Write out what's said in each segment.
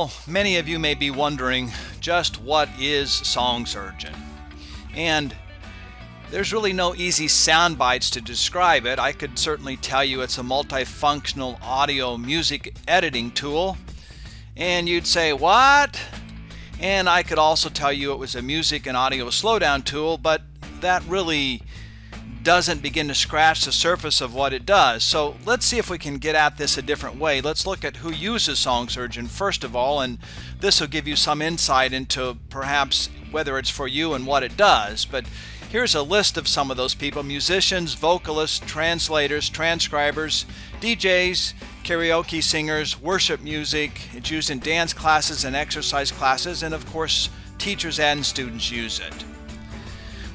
Well, many of you may be wondering just what is Song Surgeon? And there's really no easy sound bites to describe it. I could certainly tell you it's a multifunctional audio music editing tool. And you'd say, what? And I could also tell you it was a music and audio slowdown tool, but that really doesn't begin to scratch the surface of what it does. So let's see if we can get at this a different way. Let's look at who uses Song Surgeon first of all, and this will give you some insight into perhaps whether it's for you and what it does. But here's a list of some of those people: musicians, vocalists, translators, transcribers, DJs, karaoke singers, worship music. It's used in dance classes and exercise classes, and of course teachers and students use it.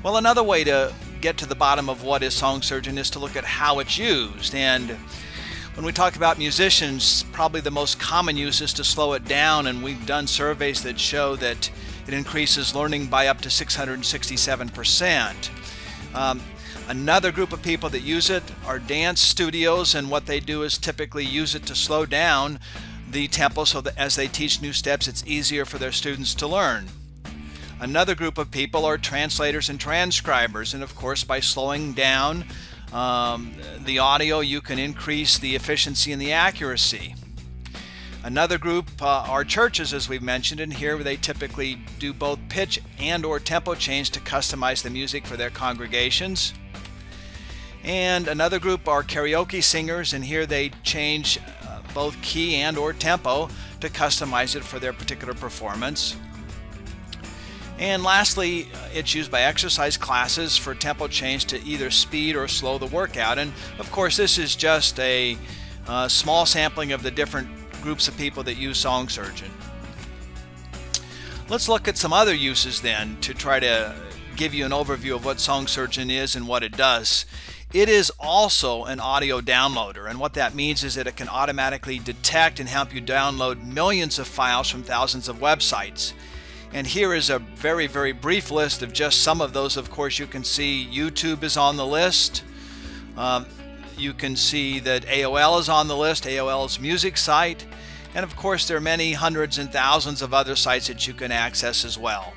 Well, another way to get to the bottom of what is Song Surgeon is to look at how it's used. And when we talk about musicians, probably the most common use is to slow it down, and we've done surveys that show that it increases learning by up to 667%. Another group of people that use it are dance studios, and what they do is typically use it to slow down the tempo so that as they teach new steps, it's easier for their students to learn. Another group of people are translators and transcribers, and of course by slowing down the audio you can increase the efficiency and the accuracy. Another group are churches, as we've mentioned, and here they typically do both pitch and or tempo change to customize the music for their congregations. And another group are karaoke singers, and here they change both key and or tempo to customize it for their particular performance. And lastly, it's used by exercise classes for tempo change to either speed or slow the workout. And of course this is just a small sampling of the different groups of people that use Song Surgeon. Let's look at some other uses then to try to give you an overview of what Song Surgeon is and what it does. It is also an audio downloader, and what that means is that it can automatically detect and help you download millions of files from thousands of websites. And here is a very, very brief list of just some of those. Of course, you can see YouTube is on the list. You can see that AOL is on the list, AOL's music site. And of course, there are many hundreds and thousands of other sites that you can access as well.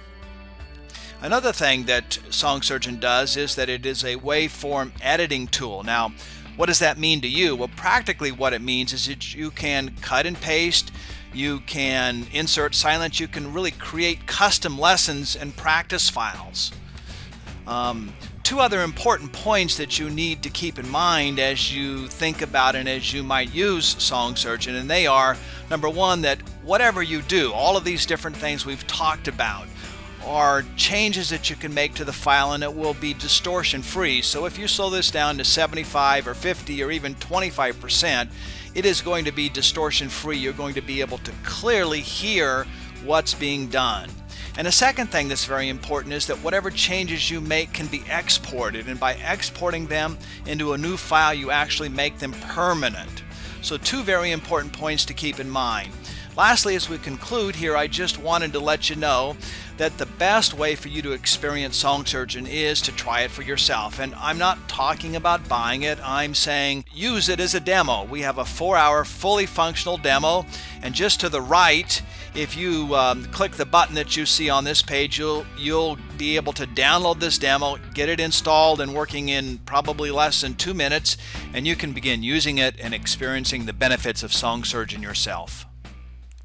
Another thing that Song Surgeon does is that it is a waveform editing tool. Now, what does that mean to you? Well, practically what it means is that you can cut and paste, you can insert silence, you can really create custom lessons and practice files. Two other important points that you need to keep in mind as you think about and as you might use Song Surgeon, and they are, number one, that whatever you do, all of these different things we've talked about are changes that you can make to the file, and it will be distortion free. So if you slow this down to 75 or 50 or even 25%, it is going to be distortion free. You're going to be able to clearly hear what's being done. And the second thing that's very important is that whatever changes you make can be exported, and by exporting them into a new file you actually make them permanent. So two very important points to keep in mind. Lastly, as we conclude here, I just wanted to let you know that the best way for you to experience Song Surgeon is to try it for yourself. And I'm not talking about buying it, I'm saying use it as a demo. We have a 4-hour fully functional demo, and just to the right, if you click the button that you see on this page, you'll be able to download this demo, get it installed and working in probably less than 2 minutes, and you can begin using it and experiencing the benefits of Song Surgeon yourself.